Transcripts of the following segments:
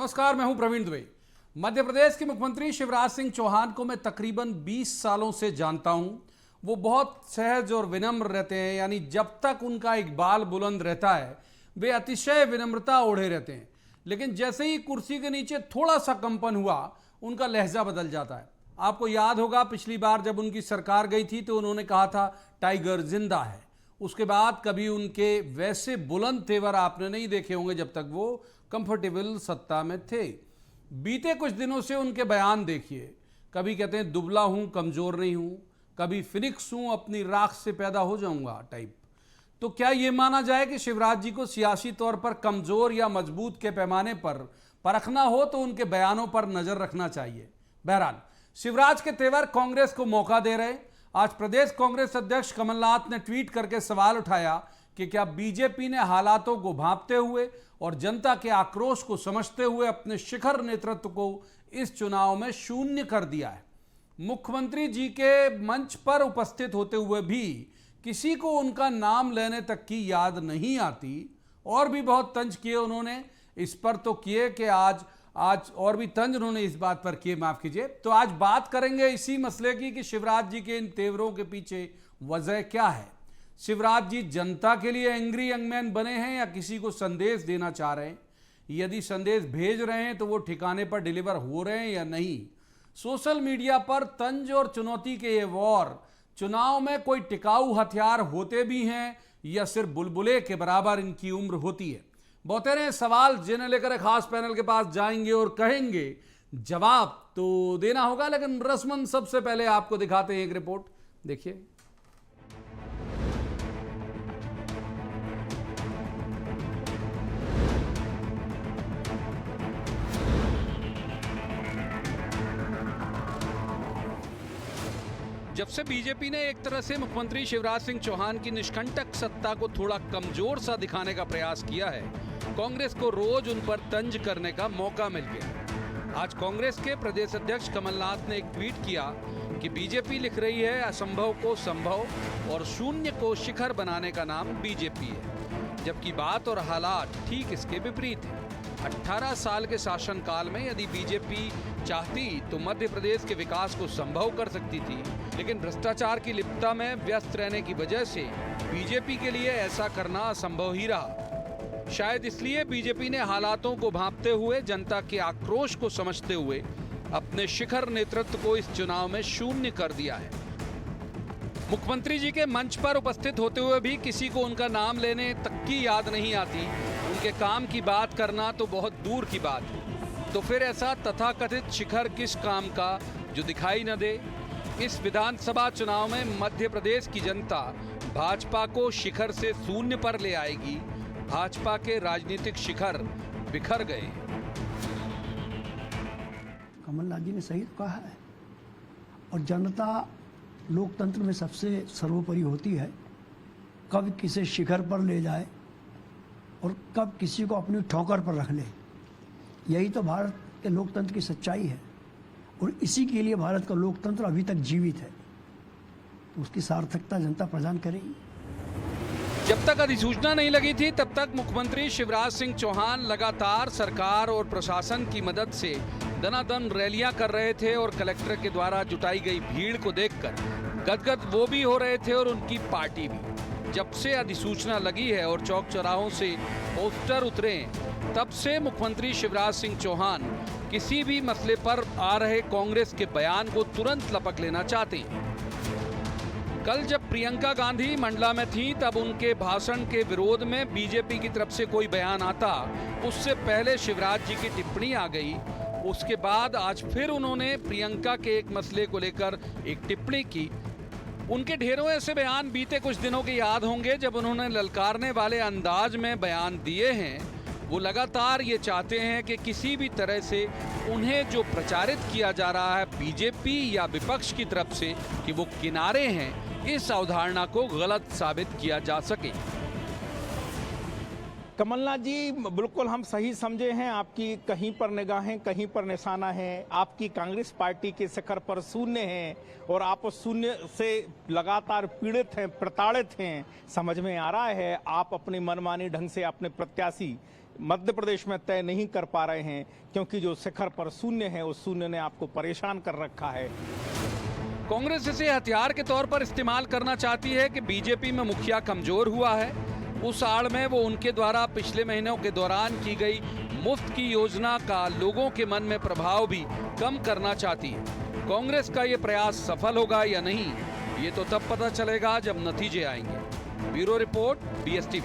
नमस्कार, मैं हूं प्रवीण दुबे। मध्य प्रदेश के मुख्यमंत्री शिवराज सिंह चौहान को मैं तकरीबन 20 सालों से जानता हूं। वो बहुत सहज और विनम्र रहते हैं, यानी जब तक उनका इकबाल बुलंद रहता है वे अतिशय विनम्रता ओढ़े रहते हैं, लेकिन जैसे ही कुर्सी के नीचे थोड़ा सा कंपन हुआ उनका लहजा बदल जाता है। आपको याद होगा पिछली बार जब उनकी सरकार गई थी तो उन्होंने कहा था टाइगर जिंदा है। उसके बाद कभी उनके वैसे बुलंद तेवर आपने नहीं देखे होंगे जब तक वो कंफर्टेबल सत्ता में थे। बीते कुछ दिनों से उनके बयान देखिए, कभी कहते हैं दुबला हूं, कमजोर नहीं हूं, कभी फिनिक्स हूं, अपनी राख से पैदा हो जाऊंगा टाइप। तो क्या यह माना जाए कि शिवराज जी को सियासी तौर पर कमजोर या मजबूत के पैमाने पर परखना हो तो उनके बयानों पर नजर रखना चाहिए। बहरहाल शिवराज के तेवर कांग्रेस को मौका दे रहे। आज प्रदेश कांग्रेस अध्यक्ष कमलनाथ ने ट्वीट करके सवाल उठाया कि क्या बीजेपी ने हालातों को भांपते हुए और जनता के आक्रोश को समझते हुए अपने शिखर नेतृत्व को इस चुनाव में शून्य कर दिया है। मुख्यमंत्री जी के मंच पर उपस्थित होते हुए भी किसी को उनका नाम लेने तक की याद नहीं आती। और भी बहुत तंज किए उन्होंने इस पर, तो किए कि आज और भी तंज उन्होंने इस बात पर किए, माफ कीजिए। तो आज बात करेंगे इसी मसले की कि शिवराज जी के इन तेवरों के पीछे वजह क्या है। शिवराज जी जनता के लिए एंग्री यंग मैन बने हैं या किसी को संदेश देना चाह रहे हैं? यदि संदेश भेज रहे हैं तो वो ठिकाने पर डिलीवर हो रहे हैं या नहीं? सोशल मीडिया पर तंज और चुनौती के ये वॉर चुनाव में कोई टिकाऊ हथियार होते भी हैं या सिर्फ बुलबुले के बराबर इनकी उम्र होती है? बहुतेरे सवाल जिन्हें लेकर एक खास पैनल के पास जाएंगे और कहेंगे जवाब तो देना होगा, लेकिन रस्मन सबसे पहले आपको दिखाते हैं एक रिपोर्ट, देखिए। जब से बीजेपी ने एक तरह से मुख्यमंत्री शिवराज सिंह चौहान की निष्कंटक सत्ता को थोड़ा कमजोर सा दिखाने का प्रयास किया है, कांग्रेस को रोज उन पर तंज करने का मौका मिल गया। आज कांग्रेस के प्रदेश अध्यक्ष कमलनाथ ने एक ट्वीट किया कि बीजेपी लिख रही है असंभव को संभव और शून्य को शिखर बनाने का नाम बीजेपी है, जबकि बात और हालात ठीक इसके विपरीत है। 18 साल के शासनकाल में यदि बीजेपी चाहती तो मध्य प्रदेश के विकास को संभव कर सकती थी, लेकिन भ्रष्टाचार की लिप्तता में व्यस्त रहने की वजह से बीजेपी के लिए ऐसा करना असंभव ही रहा। शायद इसलिए बीजेपी ने हालातों को भांपते हुए, जनता के आक्रोश को समझते हुए अपने शिखर नेतृत्व को इस चुनाव में शून्य कर दिया है। मुख्यमंत्री जी के मंच पर उपस्थित होते हुए भी किसी को उनका नाम लेने तक की याद नहीं आती। उनके काम की बात करना तो बहुत दूर की बात है। तो फिर ऐसा तथाकथित शिखर किस काम का जो दिखाई न दे? इस विधानसभा चुनाव में मध्य प्रदेश की जनता भाजपा को शिखर से शून्य पर ले आएगी। भाजपा के राजनीतिक शिखर बिखर गए। कमलनाथ जी ने सही कहा है, और जनता लोकतंत्र में सबसे सर्वोपरि होती है। कब किसे शिखर पर ले जाए और कब किसी को अपनी ठोकर पर रख ले, यही तो भारत के लोकतंत्र की सच्चाई है। और इसी के लिए भारत का लोकतंत्र अभी तक जीवित है, तो उसकी सार्थकता जनता प्रदान करेगी। जब तक अधिसूचना नहीं लगी थी तब तक मुख्यमंत्री शिवराज सिंह चौहान लगातार सरकार और प्रशासन की मदद से दनादन रैलियां कर रहे थे और कलेक्टर के द्वारा जुटाई गई भीड़ को देखकर गदगद वो भी हो रहे थे और उनकी पार्टी भी। जब से अधिसूचना लगी है और चौक चौराहों से पोस्टर उतरे, तब से मुख्यमंत्री शिवराज सिंह चौहान किसी भी मसले पर आ रहे कांग्रेस के बयान को तुरंत लपक लेना चाहते हैं। कल जब प्रियंका गांधी मंडला में थी तब उनके भाषण के विरोध में बीजेपी की तरफ से कोई बयान आता, उससे पहले शिवराज जी की टिप्पणी आ गई। उसके बाद आज फिर उन्होंने प्रियंका के एक मसले को लेकर एक टिप्पणी की। उनके ढेरों ऐसे बयान बीते कुछ दिनों के याद होंगे जब उन्होंने ललकारने वाले अंदाज में बयान दिए हैं। वो लगातार ये चाहते हैं कि किसी भी तरह से उन्हें जो प्रचारित किया जा रहा है बीजेपी या विपक्ष की तरफ से कि वो किनारे हैं, इस अवधारणा को गलत साबित किया जा सके। कमलनाथ जी, बिल्कुल हम सही समझे हैं। आपकी कहीं पर निगाहें कहीं पर निशाना है। आपकी कांग्रेस पार्टी के शिखर पर शून्य है और आप उस शून्य से लगातार पीड़ित हैं, प्रताड़ित हैं। समझ में आ रहा है आप अपनी मनमानी ढंग से अपने प्रत्याशी मध्य प्रदेश में तय नहीं कर पा रहे हैं, क्योंकि जो शिखर पर शून्य है उस शून्य ने आपको परेशान कर रखा है। कांग्रेस इसे हथियार के तौर पर इस्तेमाल करना चाहती है कि बीजेपी में मुखिया कमजोर हुआ है। उस आड़ में वो उनके द्वारा पिछले महीनों के दौरान की गई मुफ्त की योजना का लोगों के मन में प्रभाव भी कम करना चाहती है। कांग्रेस का ये प्रयास सफल होगा या नहीं, ये तो तब पता चलेगा जब नतीजे आएंगे। Bureau report, BSTV।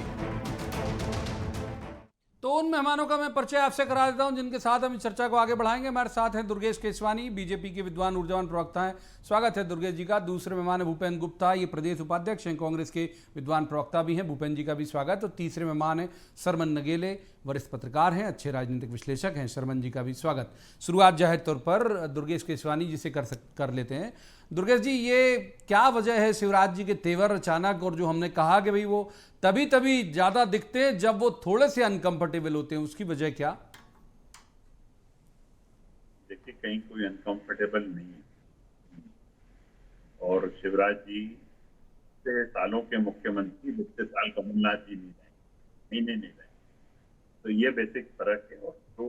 तो उन मेहमानों का मैं परिचय आपसे करा देता हूं जिनके साथ हम इस चर्चा को आगे बढ़ाएंगे। हमारे साथ हैं दुर्गेश केसवानी, बीजेपी के विद्वान ऊर्जावान प्रवक्ता हैं। स्वागत है दुर्गेश जी का। दूसरे मेहमान है भूपेंद्र गुप्ता, ये प्रदेश उपाध्यक्ष हैं, कांग्रेस के विद्वान प्रवक्ता भी हैं। भूपेंद्र जी का भी स्वागत। और तीसरे मेहमान हैं सरमन नगेले, वरिष्ठ पत्रकार हैं, अच्छे राजनीतिक विश्लेषक हैं। सरमन जी का भी स्वागत। शुरुआत जाहिर तौर पर दुर्गेश केसवानी जी से कर लेते हैं। दुर्गेश जी, ये क्या वजह है शिवराज जी के तेवर अचानक, और जो हमने कहा कि भाई वो तभी ज्यादा दिखते हैं जब वो थोड़े से अनकंफर्टेबल होते हैं, उसकी वजह क्या? देखिए, कहीं कोई अनकंफर्टेबल नहीं है। और शिवराज जी से सालों के मुख्यमंत्री पिछले साल कमलनाथ जी नहीं रहे, तो ये बेसिक फर्क है। और तो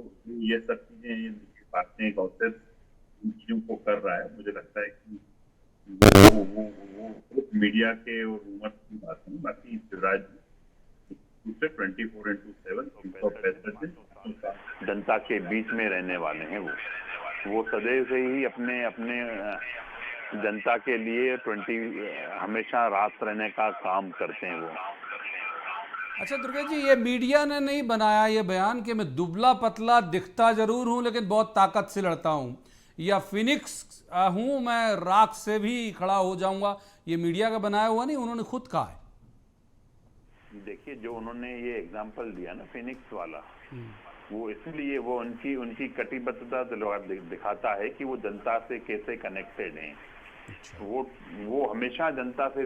ये सब चीजें, ये बातें गौसिप इन चीजों को कर रहा है। मुझे लगता है कि वो मीडिया के और रूमर की बात नहीं, बाकी शिवराज दूसरे 24/7 जनता के बीच में रहने वाले हैं। वो सदैव से ही अपने जनता के लिए हमेशा रात रहने का काम करते हैं वो। अच्छा दुर्गेश जी, ये मीडिया ने नहीं बनाया ये बयान कि मैं दुबला पतला दिखता जरूर हूं लेकिन बहुत ताकत से लड़ता हूं, या फिनिक्स हूं, मैं राख से भी खड़ा हो जाऊंगा, ये मीडिया का बनाया हुआ नहीं, उन्होंने खुद कहा है। देखिए, जो उन्होंने ये एग्जांपल दिया ना फिनिक्स वाला, वो इसलिए वो उनकी कटिबद्धता दिखाता है कि वो जनता से कैसे कनेक्टेड हैं। वो हमेशा जनता से,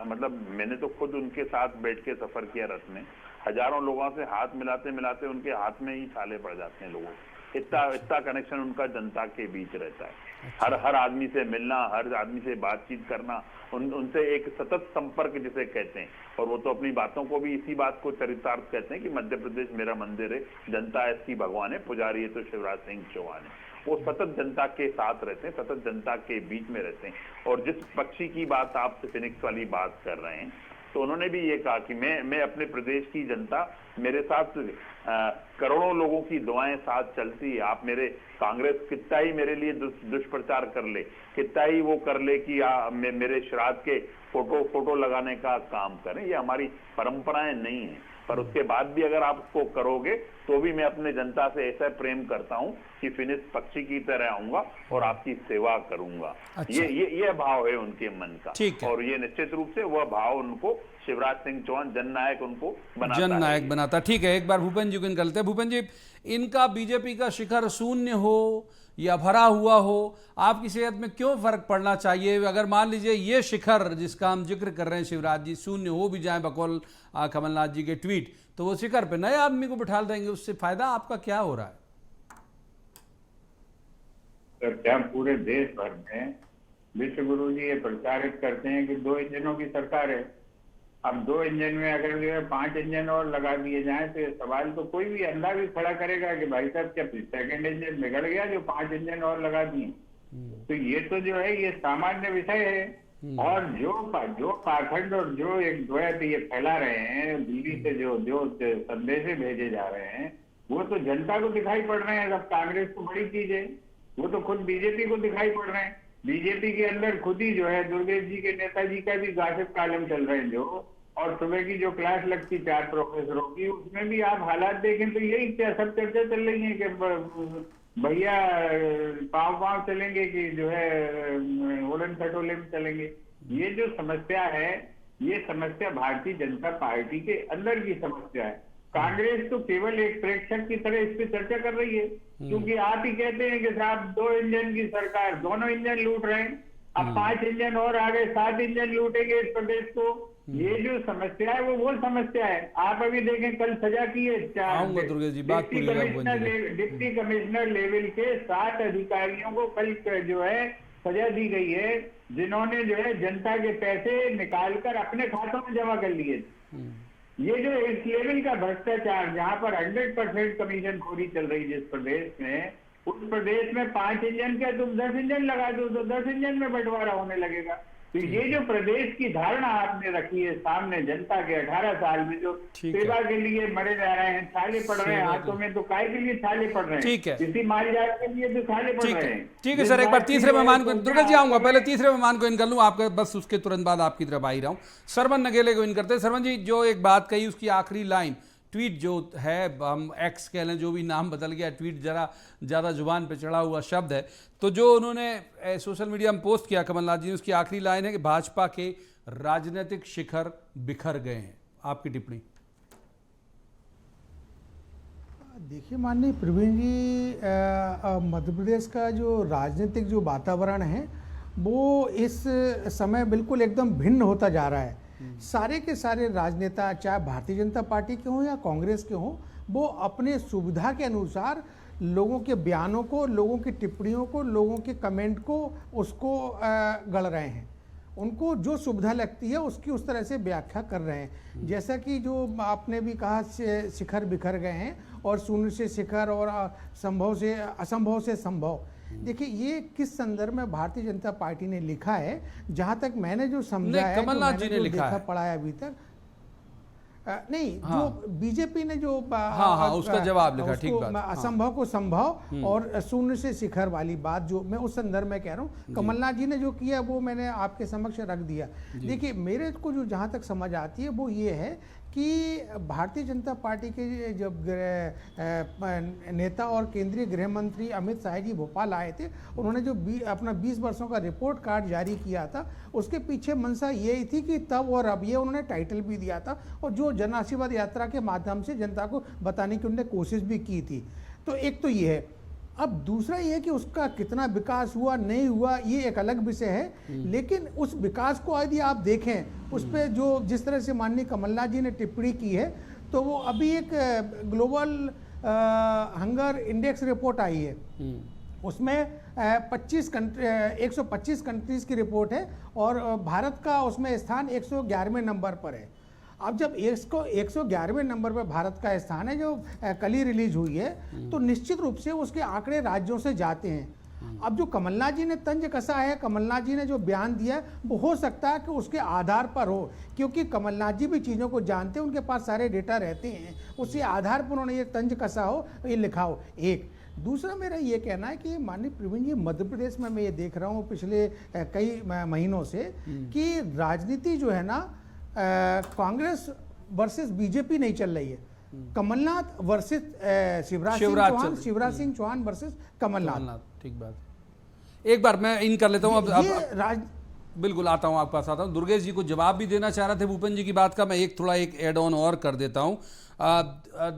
मतलब मैंने तो खुद उनके साथ बैठ के सफर किया रथ में, हजारों लोगों से हाथ मिलाते मिलाते उनके हाथ में ही छाले पड़ जाते हैं लोगों। इतना कनेक्शन उनका जनता के बीच रहता है। हर आदमी से मिलना, हर आदमी से बातचीत करना, उनसे एक सतत संपर्क जिसे कहते हैं। और वो तो अपनी बातों को भी इसी बात को चरितार्थ कहते हैं कि मध्य प्रदेश मेरा मंदिर है, जनता ऐसी भगवान है, पुजारी है तो शिवराज सिंह चौहान है। वो सतत जनता के साथ रहते हैं, सतत जनता के बीच में रहते हैं। और जिस पक्षी की बात आप फिनिक्स वाली बात कर रहे हैं, तो उन्होंने भी ये कहा कि मैं अपने प्रदेश की जनता, मेरे साथ करोड़ों लोगों की दुआएं साथ चलती है। आप मेरे कांग्रेस कितना ही मेरे लिए दुष्प्रचार कर ले, कितना ही वो कर ले कि मेरे श्राद्ध के फोटो लगाने का काम करें, ये हमारी परंपराएं नहीं है। पर उसके बाद भी अगर आप उसको करोगे तो भी मैं अपने जनता से ऐसा प्रेम करता हूं कि फिनिक्स पक्षी की तरह आऊंगा और आपकी सेवा करूंगा। अच्छा। ये भाव है उनके मन का। ठीक है। और ये निश्चित रूप से वह भाव उनको शिवराज सिंह चौहान जननायक उनको जननायक बनाता। ठीक है, एक बार भूपेंद्र जी को निकलते हैं। भूपेंद्र जी, इनका बीजेपी का शिखर शून्य हो या भरा हुआ हो, आपकी सेहत में क्यों फर्क पड़ना चाहिए? अगर मान लीजिए ये शिखर जिसका हम जिक्र कर रहे हैं शिवराज जी, शून्य हो भी जाए बकौल कमलनाथ जी के ट्वीट, तो वो शिखर पे नए आदमी को बिठा देंगे, उससे फायदा आपका क्या हो रहा है? सर, क्या पूरे देश भर में विश्व गुरु जी ये प्रचारित करते हैं कि 2 इंजनों की सरकार है। अब 2 इंजन में अगर जो है 5 इंजन और लगा दिए जाएं तो ये सवाल तो कोई भी अंधा भी खड़ा करेगा कि भाई साहब क्या सेकंड इंजन बिगड़ गया जो 5 इंजन और लगा दिए। तो ये तो जो है ये सामान्य विषय है। और जो पाखंड और जो एक द्वैत ये फैला रहे हैं दिल्ली से, जो संदेश भेजे जा रहे हैं, वो तो जनता को दिखाई पड़ रहे हैं। अब कांग्रेस तो बड़ी चीज है, वो तो खुद बीजेपी को दिखाई पड़ रहे हैं। बीजेपी के अंदर खुद ही जो है दुर्गेश जी के नेताजी का भी गॉसिप कॉलम चल रहे हैं जो, और सुबह की जो क्लास लगती 4 प्रोफेसरों की, उसमें भी आप हालात देखें तो यही क्या सब चर्चा चल रही है कि भैया पाँव चलेंगे कि जो है उड़न खटोले में चलेंगे। ये जो समस्या है, ये समस्या भारतीय जनता पार्टी के अंदर की समस्या है। कांग्रेस तो केवल एक प्रेक्षक की तरह इस पे चर्चा कर रही है, क्योंकि आप ही कहते हैं कि साहब 2 इंजन की सरकार, दोनों इंजन लूट रहे हैं, अब 5 इंजन और आ गए, 7 इंजन लूटेंगे इस प्रदेश को। ये जो समस्या है वो समस्या है। आप अभी देखें, कल सजा की है डिप्टी कमिश्नर लेवल के 7 अधिकारियों को कल जो है सजा दी गई है, जिन्होंने जो है जनता के पैसे निकालकर अपने खातों में जमा कर लिए। ये जो इस लेवल का भ्रष्टाचार, जहां पर 100% कमीशन खोरी चल रही जिस प्रदेश में, उस प्रदेश में 5 इंजन के तुम 10 इंजन लगा दो तो 10 इंजन में बंटवारा होने लगेगा। तो ये जो प्रदेश की धारणा आपने रखी है सामने जनता के, 18 साल में जो सेवा के लिए मरे जा रहे हैं, छाले पड़ रहे हैं हाथों में, तो काय के लिए छाले पड़ रहे हैं? ठीक है, किसी माल जात के लिए तो छाले पड़ रहे हैं। ठीक है सर, एक बार तीसरे मेहमान को, दुर्गा जी आऊंगा, पहले तीसरे मेहमान को इन कर लूं, आपके बस उसके तुरंत बाद आपकी तरफ आ ही रहा हूं। सरवन नगेले को इन करते हैं। सरवन जी, जो एक बात कही उसकी आखिरी लाइन, ट्वीट जो है, हम एक्स कह लें, जो भी नाम बदल गया, ट्वीट जरा ज़्यादा जुबान पे चढ़ा हुआ शब्द है, तो जो उन्होंने सोशल मीडिया में पोस्ट किया कमलनाथ जी ने, उसकी आखिरी लाइन है कि भाजपा के राजनीतिक शिखर बिखर गए हैं। आपकी टिप्पणी? देखिए माननीय प्रवीण जी, मध्य प्रदेश का जो राजनीतिक जो वातावरण है वो इस समय बिल्कुल एकदम भिन्न होता जा रहा है। सारे के सारे राजनेता, चाहे भारतीय जनता पार्टी के हों या कांग्रेस के हों, वो अपने सुविधा के अनुसार लोगों के बयानों को, लोगों की टिप्पणियों को, लोगों के कमेंट को, उसको गढ़ रहे हैं। उनको जो सुविधा लगती है उसकी उस तरह से व्याख्या कर रहे हैं। जैसा कि जो आपने भी कहा, शिखर बिखर गए हैं और शून्य से शिखर और संभव से असंभव से संभव। देखिए ये किस संदर्भ में भारतीय जनता पार्टी ने लिखा है, जहां तक मैंने जो समझा है, कमलनाथ जी ने लिखा है, पढ़ा है अभी तक नहीं। हाँ, जो बीजेपी ने जो उसका जवाब लिखा, ठीक बात, असंभव को संभव और शून्य से शिखर वाली बात, जो मैं उस संदर्भ में कह रहा हूँ, कमलनाथ जी ने जो किया वो मैंने आपके समक्ष रख दिया। देखिए मेरे को जो जहाँ तक समझ आती है वो ये है कि भारतीय जनता पार्टी के जब नेता और केंद्रीय गृह मंत्री अमित शाह जी भोपाल आए थे, उन्होंने जो अपना 20 वर्षों का रिपोर्ट कार्ड जारी किया था, उसके पीछे मंशा यही थी कि तब और अब, ये उन्होंने टाइटल भी दिया था और जो जन आशीर्वाद यात्रा के माध्यम से जनता को बताने की उन्होंने कोशिश भी की थी। तो एक तो ये है। अब दूसरा ये है कि उसका कितना विकास हुआ नहीं हुआ ये एक अलग विषय है, लेकिन उस विकास को यदि आप देखें, उस पर जो जिस तरह से माननीय कमलनाथ जी ने टिप्पणी की है, तो वो अभी एक ग्लोबल हंगर इंडेक्स रिपोर्ट आई है, उसमें 125 कंट्रीज की रिपोर्ट है और भारत का उसमें स्थान 111वें नंबर पर है। अब जब 111वें नंबर पर भारत का स्थान है, जो कल ही रिलीज हुई है, तो निश्चित रूप से उसके आंकड़े राज्यों से जाते हैं। अब जो कमलनाथ जी ने तंज कसा है, कमलनाथ जी ने जो बयान दिया है, वो हो सकता है कि उसके आधार पर हो, क्योंकि कमलनाथ जी भी चीज़ों को जानते हैं, उनके पास सारे डेटा रहते हैं, उसी आधार पर उन्होंने ये तंज कसा हो, ये लिखा हो। एक दूसरा मेरा ये कहना है कि माननीय प्रवीण जी, मध्य प्रदेश में मैं ये देख रहा हूँ पिछले कई महीनों से कि राजनीति जो है ना, कांग्रेस वर्सेस बीजेपी नहीं चल रही है, कमलनाथ वर्सेस शिवराज सिंह चौहान वर्सेस कमलनाथ। ठीक बात। एक बार मैं इन कर लेता हूं, अब बिल्कुल आता हूं, आपके पास आता हूं। दुर्गेश जी को जवाब भी देना चाह रहे थे भूपेंद्र जी की बात का, मैं एक ऐड ऑन और कर देता हूं।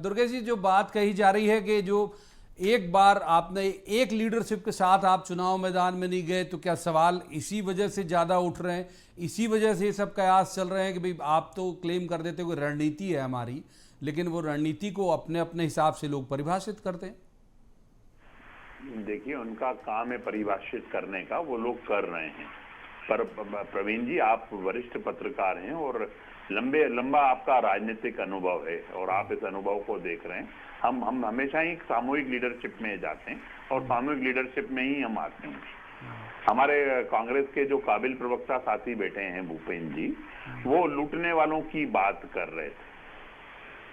दुर्गेश जी, जो बात कही जा रही है कि जो एक बार आपने एक लीडरशिप के साथ आप चुनाव मैदान में नहीं गए, तो क्या सवाल इसी वजह से ज़्यादा उठ रहे हैं, इसी वजह से ये सब कयास चल रहे हैं कि भाई आप तो क्लेम कर देते हो रणनीति है हमारी, लेकिन वो रणनीति को अपने अपने हिसाब से लोग परिभाषित करते हैं? देखिए, उनका काम है परिभाषित करने का, वो लोग कर रहे हैं। पर प्रवीण जी, आप वरिष्ठ पत्रकार हैं और लंबा आपका राजनीतिक अनुभव है और आप इस अनुभव को देख रहे हैं। हम हमेशा ही सामूहिक लीडरशिप में जाते हैं और सामूहिक लीडरशिप में ही हम आते हैं। हमारे कांग्रेस के जो काबिल प्रवक्ता साथी बैठे हैं भूपेंद्र जी, वो लूटने वालों की बात कर रहे थे।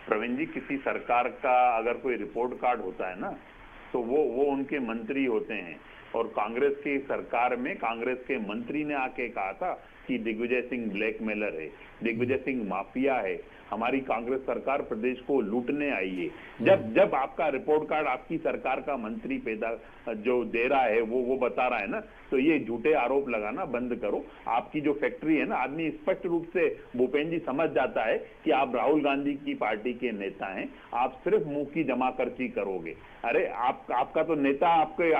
प्रवीण जी, किसी सरकार का अगर कोई रिपोर्ट कार्ड होता है ना, तो वो उनके मंत्री होते हैं और कांग्रेस की सरकार में कांग्रेस के मंत्री ने आके कहा था कि दिग्विजय सिंह ब्लैकमेलर है, दिग्विजय सिंह माफिया है, हमारी कांग्रेस सरकार प्रदेश को लूटने आई है। जब आपका रिपोर्ट कार्ड आपकी सरकार का मंत्री जो दे रहा है वो बता रहा है ना, तो ये झूठे आरोप लगाना बंद करो। आपकी जो फैक्ट्री है ना, आदमी स्पष्ट रूप से भूपेंद्र जी समझ जाता है कि आप राहुल गांधी की पार्टी के नेता हैं, आप सिर्फ मुंह की जमाखर्ची करोगे। अरे आपका तो नेता, आपके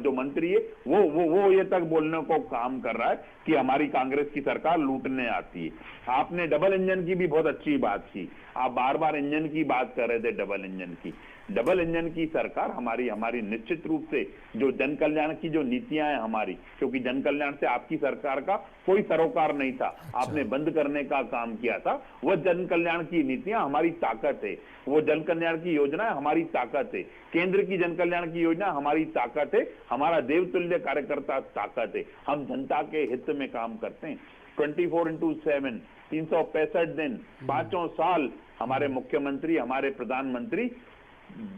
जो मंत्री है वो ये तक बोलने को काम कर रहा है कि हमारी कांग्रेस की सरकार लूटने आती है। आपने डबल इंजन की भी बहुत अच्छी बात की, आप बार बार इंजन की बात कर रहे थे, डबल इंजन की। डबल इंजन की सरकार हमारी निश्चित रूप से जो जन कल्याण की जो नीतियां हैं हमारी, क्योंकि जन कल्याण से आपकी सरकार का कोई सरोकार नहीं था, आपने बंद करने का काम किया था। वह जन कल्याण की नीतियां हमारी ताकत है, वो जन कल्याण की योजना हमारी ताकत है, केंद्र की जन कल्याण की योजना हमारी ताकत है, हमारा देवतुल्य कार्यकर्ता ताकत है। हम जनता के हित में काम करते हैं 24/7, 365 दिन, 5 साल हमारे मुख्यमंत्री, हमारे प्रधानमंत्री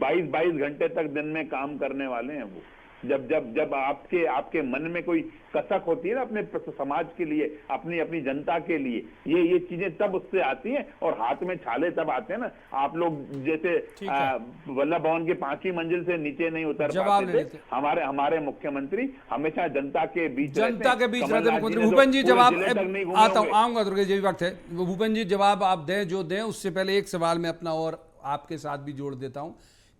22 घंटे तक दिन में काम करने वाले हैं। वो जब आपके मन में कोई कसक होती है ना अपने समाज के लिए, अपनी जनता के लिए, ये चीजें तब उससे आती हैं और हाथ में छाले तब आते हैं ना। आप लोग जैसे वल्लभ भवन की 5वीं मंजिल से नीचे नहीं उतर पाते थे, हमारे मुख्यमंत्री हमेशा जनता के बीच रहते मुख्यमंत्री। भूपेन जी जवाब आऊंगा, दुर्गेश जी वक्त है। भूपेन जी जवाब आप दें जो दें, उससे पहले एक सवाल मैं अपना और आपके साथ भी जोड़ देता हूं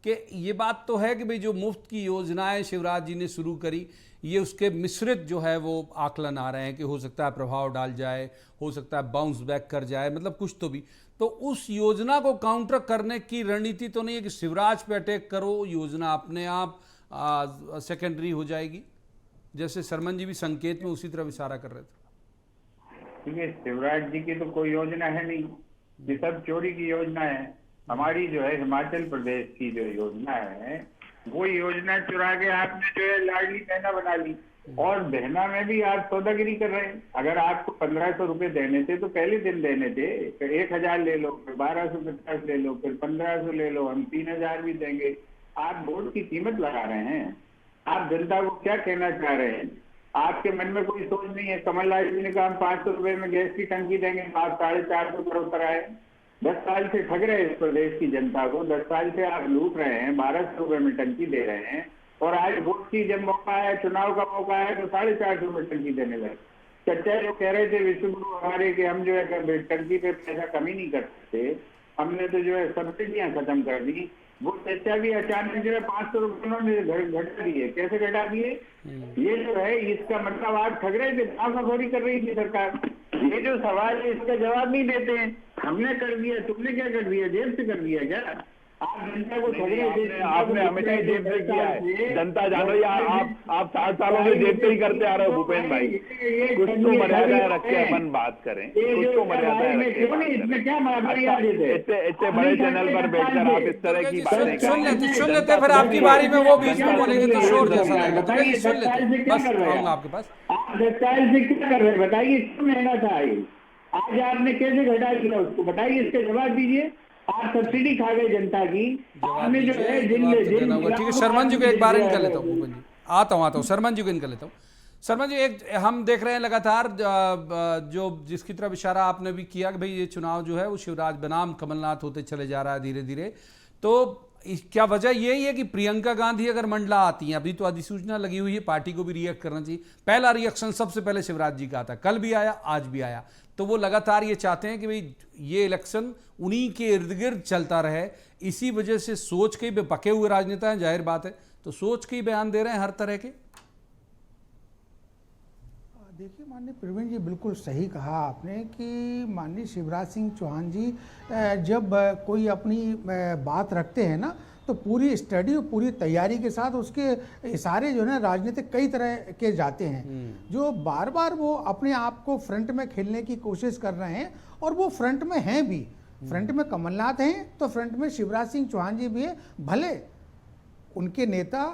कि ये बात तो है कि भाई जो मुफ्त की योजनाएं शिवराज जी ने शुरू करी, ये उसके मिश्रित जो है वो आकलन आ रहे हैं कि हो सकता है प्रभाव डाल जाए, हो सकता है बाउंस बैक कर जाए, मतलब कुछ तो भी। तो उस योजना को काउंटर करने की रणनीति तो नहीं है कि शिवराज पे अटैक करो, योजना अपने आप सेकेंडरी हो जाएगी, जैसे शर्मन जी भी संकेत में उसी तरह इशारा कर रहे थे। देखिए, शिवराज जी की तो कोई योजना है नहीं, ये सब चोरी की योजना है। हमारी जो है हिमाचल प्रदेश की जो योजना है, वो योजना चुरा के आपने जो है लाडली बहना बना ली, और बहना में भी आप सौदागिरी कर रहे हैं। अगर आपको 1500 रुपए देने थे तो पहले दिन देने थे, फिर 1000 ले लो, फिर 1250 ले लो, फिर 1500 ले लो, हम 3000 भी देंगे। आप वोट की कीमत लगा रहे हैं। आप जनता को क्या कहना चाह रहे हैं? आपके मन में कोई सोच नहीं है। कमलनाथ जी ने कहा हम 500 रुपए में गैस की टंकी देंगे, आप 450 पर उतर आए। 10 साल से ठग रहे हैं इस प्रदेश की जनता को, 10 साल से आप लूट रहे हैं, 1200 रुपए में टंकी दे रहे हैं, और आज वोट की जब मौका है, चुनाव का मौका है, तो 450 रुपए टंकी देने लगे। चर्चा जो कह रहे थे विश्वगुरु हमारे कि हम जो है टंकी पे पैसा कमी नहीं कर सकते, हमने तो जो है सब्सिडियां खत्म कर दी, वो चर्चा भी अचानक जो है 500 रुपए उन्होंने घटा दिए। कैसे घटा दिए? ये जो है इसका मतलब आप ठग रहे थे, भागखोरी कर रही थी सरकार। ये जो सवाल है इसका जवाब नहीं देते हैं। हमने कर दिया, तुमने क्या कर दिया? जेब से कर दिया क्या? आप जनता को ठग रहे थे। आपने हमेशा ही जेब से किया है, जनता जानो यार। आप 60 सालों से जेब से ही करते आ रहे हो भूपेन भाई। कुछ तो मर्यादा रखे अपन बात करें, कुछ तो मर्यादा इतने बड़े चैनल पर बैठकर आप इस तरह की बातें सुन लेते फिर आपकी बारी में वो बीच में बोलेंगे तो शोर जैसा लगेगा। तो सुन लेते, बस आऊंगा आपके पास। आप 10 साल से क्या कर रहे हैं बताइए? क्यों महंगा था ये? आज आपने कैसे घटा दिया उसको? बताइए, इसके जवाब दीजिए। आप सब्सिडी खा गए जनता की। आपने जो है ठीक है, शर्मन जी को एक बार इनका लेता हूँ। आता हूँ शर्मन जी को इनका लेता हूँ। शर्मा जी, एक हम देख रहे हैं लगातार जो जिसकी तरफ इशारा आपने भी किया कि भाई ये चुनाव जो है वो शिवराज बनाम कमलनाथ होते चले जा रहा है धीरे धीरे। तो क्या वजह यही है कि प्रियंका गांधी अगर मंडला आती हैं, अभी तो अधिसूचना लगी हुई है, पार्टी को भी रिएक्ट करना चाहिए। पहला रिएक्शन सबसे पहले शिवराज जी का आता, कल भी आया, आज भी आया। तो वो लगातार ये चाहते हैं कि भाई ये इलेक्शन उन्हीं के इर्द गिर्द चलता रहे। इसी वजह से सोच के ही पके हुए राजनेता हैं, जाहिर बात है, तो सोच के ही बयान दे रहे हैं हर तरह के। देखिए माननीय प्रवीण जी, बिल्कुल सही कहा आपने कि माननीय शिवराज सिंह चौहान जी जब कोई अपनी बात रखते हैं ना, तो पूरी स्टडी और पूरी तैयारी के साथ उसके इशारे जो है राजनीतिक कई तरह के जाते हैं, जो बार बार वो अपने आप को फ्रंट में खेलने की कोशिश कर रहे हैं, और वो फ्रंट में हैं भी। फ्रंट में कमलनाथ हैं तो फ्रंट में शिवराज सिंह चौहान जी भी हैं। भले उनके नेता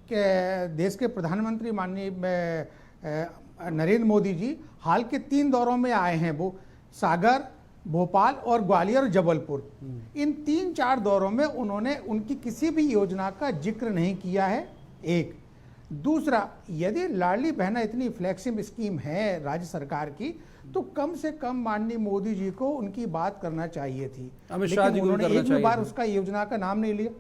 के देश के प्रधानमंत्री माननीय नरेंद्र मोदी जी हाल के 3 दौरों में आए हैं, वो सागर, भोपाल और ग्वालियर और जबलपुर। इन 3-4 दौरों में उन्होंने उनकी किसी भी योजना का जिक्र नहीं किया है। एक दूसरा, यदि लाडली बहना इतनी फ्लैगशिप स्कीम है राज्य सरकार की, तो कम से कम माननीय मोदी जी को उनकी बात करना चाहिए थी, लेकिन उन्होंने एक भी बार उसका योजना का नाम नहीं लिया।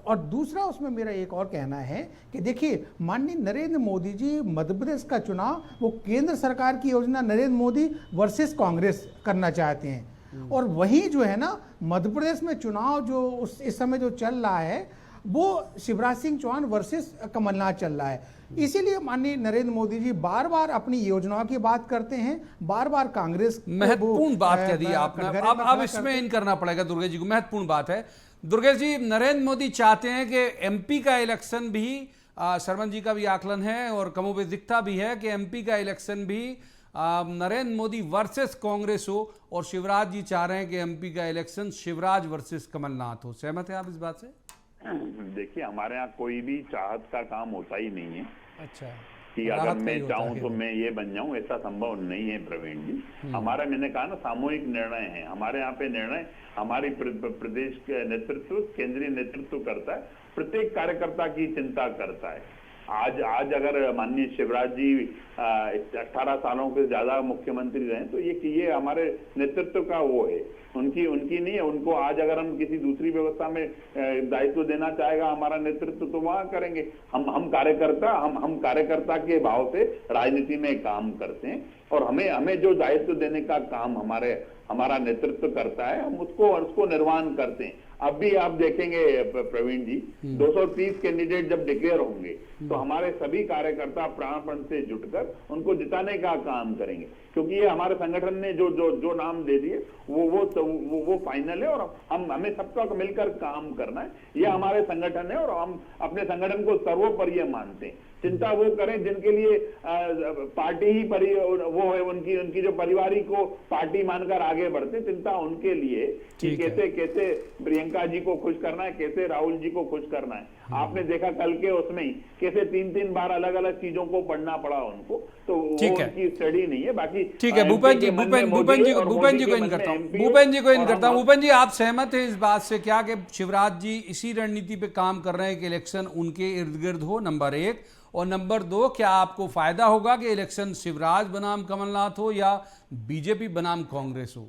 और दूसरा, उसमें मेरा एक और कहना है कि देखिए माननीय नरेंद्र मोदी जी मध्य प्रदेश का चुनाव वो केंद्र सरकार की योजना नरेंद्र मोदी वर्सेस कांग्रेस करना चाहते हैं, और वहीं जो है ना मध्य प्रदेश में चुनाव जो इस समय जो चल रहा है वो शिवराज सिंह चौहान वर्सेस कमलनाथ चल रहा है। इसीलिए माननीय नरेंद्र मोदी जी बार बार अपनी योजनाओं की बात करते हैं, बार बार कांग्रेस। महत्वपूर्ण बात कह दी आपने, अब इसमें इन करना पड़ेगा दुर्गा जी को। महत्वपूर्ण बात है, दुर्गेश जी, नरेंद्र मोदी चाहते हैं कि एमपी का इलेक्शन भी, शर्मन जी का भी आकलन है और कमोबेश दिखता भी है कि एमपी का इलेक्शन भी नरेंद्र मोदी वर्सेस कांग्रेस हो, और शिवराज जी चाह रहे हैं कि एमपी का इलेक्शन शिवराज वर्सेस कमलनाथ हो। सहमत है आप इस बात से? देखिए, हमारे यहाँ कोई भी चाहत का काम होता ही नहीं है। अच्छा, कि अगर मैं चाहूं तो मैं ये बन जाऊं, ऐसा संभव नहीं है प्रवीण जी। हमारा, मैंने कहा ना, सामूहिक निर्णय है हमारे यहाँ पे। निर्णय हमारी प्रदेश के नेतृत्व, केंद्रीय नेतृत्व करता है, प्रत्येक कार्यकर्ता की चिंता करता है। आज अगर माननीय शिवराज जी 18 सालों से ज्यादा मुख्यमंत्री रहे, तो ये हमारे नेतृत्व का वो है, उनकी नहीं है। उनको आज अगर हम किसी दूसरी व्यवस्था में दायित्व देना चाहेगा हमारा नेतृत्व, तो वहां करेंगे। हम कार्यकर्ता के भाव से राजनीति में काम करते हैं, और हमें जो दायित्व देने का काम हमारा नेतृत्व करता है, हम उसको निर्वहन करते हैं। अब भी आप देखेंगे प्रवीण जी, 230 कैंडिडेट जब डिक्लेयर होंगे, तो हमारे सभी कार्यकर्ता प्राणपण से जुटकर उनको जिताने का काम करेंगे, क्योंकि ये हमारे संगठन ने जो नाम दे दिए वो फाइनल है, और हमें सबका मिलकर काम करना है। ये हमारे संगठन है, और हम अपने संगठन को सर्वोपरि मानते हैं। चिंता वो करें जिनके लिए पार्टी ही वो है, उनकी जो परिवारी को पार्टी मानकर आगे बढ़ते, चिंता उनके लिए कि कैसे प्रियंका जी को खुश करना है, कैसे राहुल जी को खुश करना है। आपने देखा कल के उसमें ही कैसे 3-3 बार अलग अलग चीजों को पढ़ना पड़ा उनको, तो वो उनकी स्टडी नहीं है। बाकी ठीक है, भूपेन जी को इन करता हूँ। भूपेन जी, आप सहमत हैं इस बात से क्या कि शिवराज जी इसी रणनीति पे काम कर रहे हैं कि इलेक्शन उनके इर्द गिर्द हो, नंबर 1, और नंबर 2, क्या आपको फायदा होगा कि इलेक्शन शिवराज बनाम कमलनाथ हो या बीजेपी बनाम कांग्रेस हो?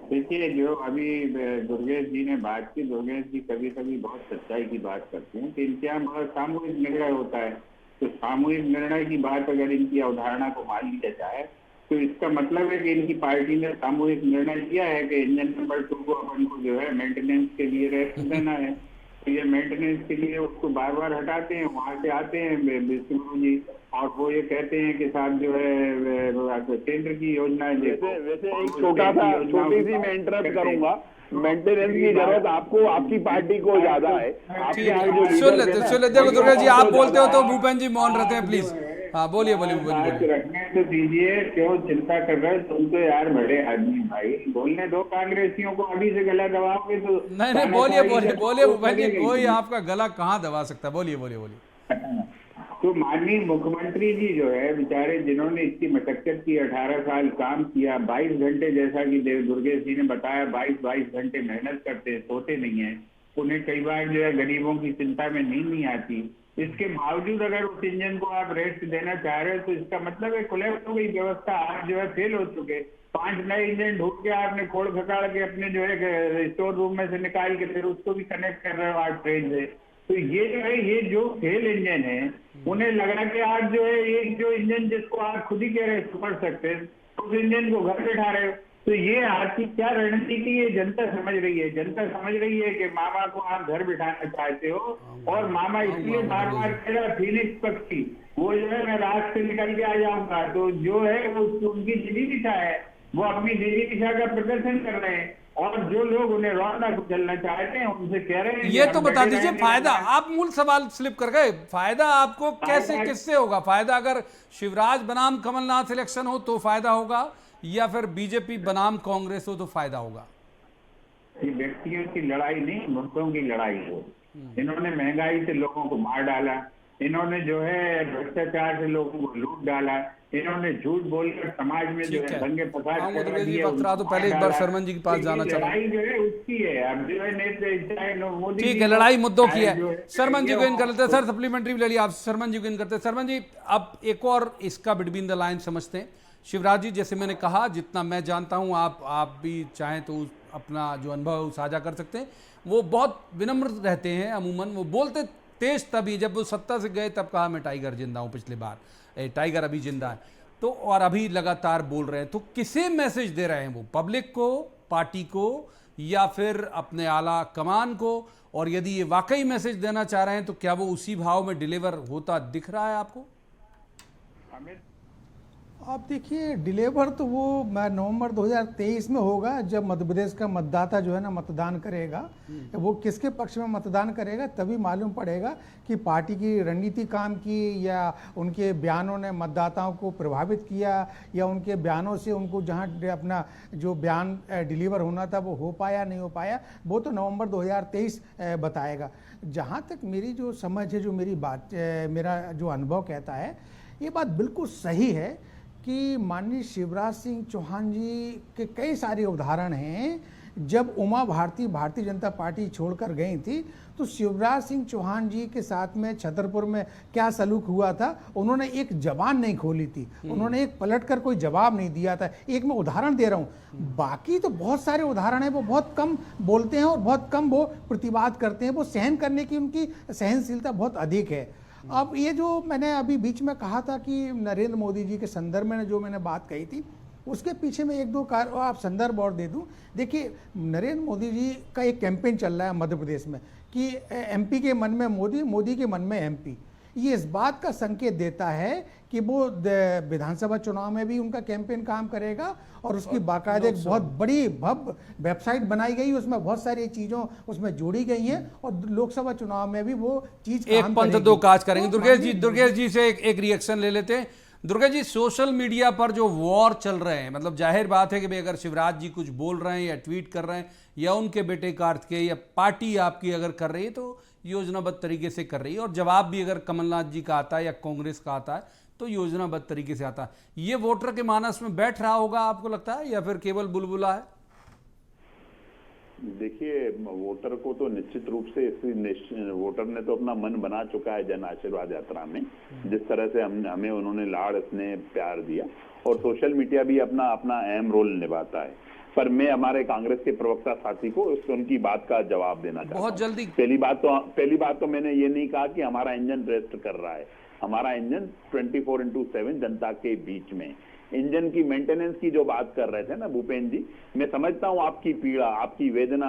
देखिए, जो अभी दुर्गेश जी ने बात की, दुर्गेश जी कभी कभी बहुत सच्चाई की बात करते हैं कि इनके यहाँ बहुत सामूहिक निर्णय होता है। तो सामूहिक निर्णय की बात अगर इनकी अवधारणा को मान लिया जाए, तो इसका मतलब है कि इनकी पार्टी ने सामूहिक निर्णय लिया है कि इंजन नंबर 2 को अपन को जो है मेंटेनेंस के लिए रेस्ट देना है। तो ये मेंटेनेंस के लिए उसको बार बार हटाते हैं, वहां से आते हैं विष्णु जी, और वो ये कहते हैं कि साहब जो है केंद्र की योजना है। वैसे एक छोटी सी मैं इंटरप्ट करूंगा, मेंटेनेंस की जरूरत आपको, आपकी पार्टी को ज्यादा है। सुन लेते देखो दुर्गा जी, आप बोलते हो तो भूपेन जी मौन रहते हैं, प्लीज। हाँ, बोलिए। रखने तो दीजिए, क्यों चिंता कर रहे हैं? तुम तो यार बड़े आदमी भाई, बोलने दो कांग्रेसियों को। अभी से गला दबाओगे तो नहीं, बोलिए भूपेन जी, कोई आपका गला कहाँ दबा सकता है? बोलिए। तो माननीय मुख्यमंत्री जी जो है बेचारे, जिन्होंने इतनी मशक्कत की, 18 साल काम किया, 22 घंटे, जैसा कि दुर्गेश जी ने बताया, 22 घंटे मेहनत करते, सोते नहीं है। उन्हें कई बार जो है गरीबों की चिंता में नींद नहीं आती। इसके बावजूद अगर उस इंजन को आप रेस्ट देना चाह रहे हो, तो इसका मतलब है कोलैप्स हो गई व्यवस्था। आप जो है फेल हो चुके। 5 नए इंजन ढूंढ के आपने खोड़ खकाड़ के अपने जो है स्टोर रूम में से निकाल के फिर उसको भी कनेक्ट कर रहे हो आज ट्रेन से। तो ये जो है, ये जो फेल इंजन है, उन्हें लगा कि आज जो है ये जो इंजन जिसको आप खुद ही कह रहे सुपर सक्सेस, उस इंजन को घर बैठा रहे हो। तो ये आपकी क्या रणनीति है, जनता समझ रही है। जनता समझ रही है कि मामा को आप घर बिठाना चाहते हो, और मामा इसलिए बार बार कह रहा फीनिक्स पक्षी, वो जो है मैं रात से निकल के आ जाऊंगा। तो जो है वो उनकी निजी दिशा है, वो अपनी निजी दिशा का प्रदर्शन कर रहे हैं, और जो लोग उन्हें रौना कुचलना चाहते हैं उनसे कह रहे हैं। ये तो बता दीजिए फायदा, आप मूल सवाल स्लिप कर गए। फायदा आपको कैसे, किससे होगा फायदा? अगर शिवराज बनाम कमलनाथ इलेक्शन हो तो फायदा होगा, या फिर बीजेपी बनाम कांग्रेस हो तो फायदा होगा? व्यक्तियों की लड़ाई नहीं, मुद्दों की लड़ाई हो। इन्होंने महंगाई से लोगों को मार डाला, इन्होंने जो है भ्रष्टाचार से लोगों को लूट डाला, इन्होंने झूठ बोलकर समाज में जो है दंगे फसाद कर दिए। तो पहले एक बार शर्मन जी के पास जाना चाहूंगा। लड़ाई जो है उसकी है। अब जो है मोदी, ठीक है, लड़ाई मुद्दों की है। शर्मन जी को इन कर लेते हैं सर, सप्लीमेंट्री ले लिया आप। शर्मन जी को इन करते हैं। शर्मन जी, अब एक और इसका बिटवीन द लाइन समझते हैं। शिवराज जी, जैसे मैंने कहा, जितना मैं जानता हूं, आप भी चाहें तो अपना जो अनुभव साझा कर सकते हैं। वो बहुत विनम्र रहते हैं अमूमन। वो बोलते तेज तभी जब वो सत्ता से गए, तब कहा मैं टाइगर जिंदा हूं, पिछली बार टाइगर अभी जिंदा है। तो और अभी लगातार बोल रहे हैं, तो किसे मैसेज दे रहे हैं वो? पब्लिक को, पार्टी को, या फिर अपने आला कमान को? और यदि ये वाकई मैसेज देना चाह रहे हैं तो क्या वो उसी भाव में डिलीवर होता दिख रहा है आपको? आप देखिए, डिलीवर तो वो नवंबर 2023 में होगा, जब मध्य प्रदेश का मतदाता जो है ना मतदान करेगा। वो किसके पक्ष में मतदान करेगा तभी मालूम पड़ेगा कि पार्टी की रणनीति काम की, या उनके बयानों ने मतदाताओं को प्रभावित किया, या उनके बयानों से उनको जहां अपना जो बयान डिलीवर होना था वो हो पाया नहीं हो पाया, वो तो नवंबर 2023 बताएगा। जहां तक मेरी जो समझ है, जो मेरी बात, मेरा जो अनुभव कहता है, ये बात बिल्कुल सही है कि माननीय शिवराज सिंह चौहान जी के कई सारे उदाहरण हैं। जब उमा भारती भारतीय जनता पार्टी छोड़कर गई थी तो शिवराज सिंह चौहान जी के साथ में छतरपुर में क्या सलूक हुआ था, उन्होंने एक जबान नहीं खोली थी, उन्होंने एक पलट कर कोई जवाब नहीं दिया था। एक मैं उदाहरण दे रहा हूँ, बाकी तो बहुत सारे उदाहरण हैं। वो बहुत कम बोलते हैं और बहुत कम वो प्रतिवाद करते हैं, वो सहन करने की उनकी सहनशीलता बहुत अधिक है। अब ये जो मैंने अभी बीच में कहा था कि नरेंद्र मोदी जी के संदर्भ में जो मैंने बात कही थी, उसके पीछे में एक दो आप संदर्भ और दे दूं। देखिए, नरेंद्र मोदी जी का एक कैंपेन चल रहा है मध्य प्रदेश में कि एमपी के मन में मोदी, मोदी के मन में एमपी। ये इस बात का संकेत देता है कि वो विधानसभा चुनाव में भी उनका कैंपेन काम करेगा, और उसकी बाकायदा एक बहुत बड़ी भव्य वेबसाइट बनाई गई, उसमें बहुत सारी चीज़ों उसमें जोड़ी गई हैं, और लोकसभा चुनाव में भी वो चीज़ एक पंथ दो काज करेंगे। दुर्गेश जी से एक रिएक्शन ले लेते हैं। दुर्गेश जी, सोशल मीडिया पर जो वॉर चल रहे हैं, मतलब जाहिर बात है कि भाई अगर शिवराज जी कुछ बोल रहे हैं या ट्वीट कर रहे हैं, या उनके बेटे कार्तिकेय या पार्टी आपकी अगर कर रही है तो योजनाबद्ध तरीके से कर रही है, और जवाब भी अगर कमलनाथ जी का आता है या कांग्रेस का आता है तो योजनाबद्ध तरीके से आता है। ये वोटर के मानस में बैठ रहा होगा आपको लगता है, या फिर केवल बुलबुला है? देखिए, वोटर को तो निश्चित रूप से वोटर ने तो अपना मन बना चुका है जन आशीर्वाद यात्रा में, जिस तरह से हमें उन्होंने लाड़ स्नेह प्यार दिया, और सोशल मीडिया भी अपना अपना अहम रोल निभाता है। पर मैं हमारे कांग्रेस के प्रवक्ता साथी को उनकी बात का जवाब देना चाहता हूं। बहुत जल्दी। पहली बात तो मैंने ये नहीं कहा कि हमारा इंजन रेस्ट कर रहा है। हमारा इंजन 24/7 जनता के बीच में। इंजन की मेंटेनेंस की जो बात कर रहे थे ना भूपेंद्र जी, मैं समझता हूं आपकी पीड़ा, आपकी वेदना,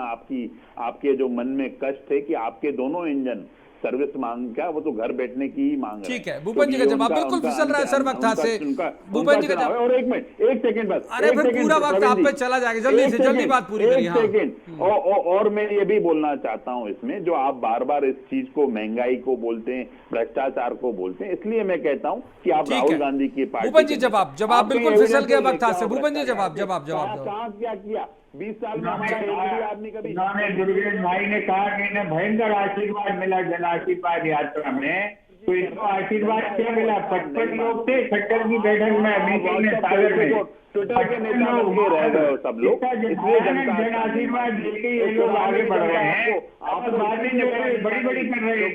आपके जो मन में कष्ट है कि आपके दोनों इंजन सर्विस मांग क्या, वो तो घर बैठने की ही मांग है। ठीक है, भूपेंद्र जी का जवाब बिल्कुल फिसल रहा है सर वक्त हाथ से। भूपेंद्र जी का जवाब, और एक मिनट, एक सेकंड बस। अरे फिर पूरा वक्त आप पे चला जाएगा, जल्दी से जल्दी बात पूरी करिए। एक सेकंड, और मैं ये भी बोलना चाहता हूं इसमें, जो आप बार बार इस चीज को, महंगाई को बोलते हैं, भ्रष्टाचार को बोलते हैं, इसलिए मैं कहता हूं कि आप राहुल गांधी की पार्टी। भूपेंद्र जी जवाब बिल्कुल फिसल गया वक्त हाथ से। भूपेंद्र जी जवाब कहां क्या किया 20 साल में हमारा एक भी आदमी कभी। उन्होंने दुर्गेश भाई ने कहा कि इन्हें भयंकर आशीर्वाद मिला जन आशीर्वाद यात्रा में, तो इसको आशीर्वाद क्या मिला? 55 लोग थे खट्टर की बैठक में, मीटिंग में, सागर में। ट्विटर के नेता बन के रह गए सब लोग, इसलिए जन आशीर्वाद लेके ये लोग आगे बढ़ रहे हैं। आप बड़ी कर रहे हैं।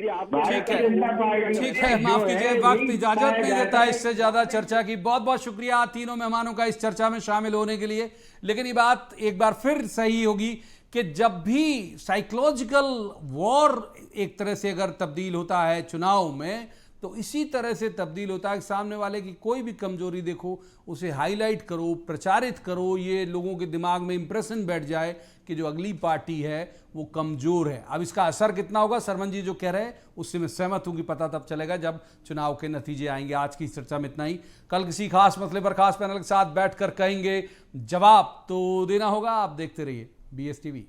ठीक है, माफ कीजिए, वक्त इजाजत नहीं देता इससे ज्यादा चर्चा की। बहुत बहुत शुक्रिया तीनों मेहमानों का इस चर्चा में शामिल होने के लिए। लेकिन ये बात एक बार फिर सही होगी कि जब भी साइकोलॉजिकल वॉर एक तरह से अगर तब्दील होता है चुनाव में, तो इसी तरह से तब्दील होता है कि सामने वाले की कोई भी कमजोरी देखो, उसे हाईलाइट करो, प्रचारित करो, ये लोगों के दिमाग में इंप्रेशन बैठ जाए कि जो अगली पार्टी है वो कमजोर है। अब इसका असर कितना होगा, सरमन जी जो कह रहे हैं उससे मैं सहमत हूं कि पता तब चलेगा जब चुनाव के नतीजे आएंगे। आज की चर्चा में इतना ही। कल किसी खास मसले पर खास पैनल के साथ बैठकर कहेंगे, जवाब तो देना होगा। आप देखते रहिए BSTV।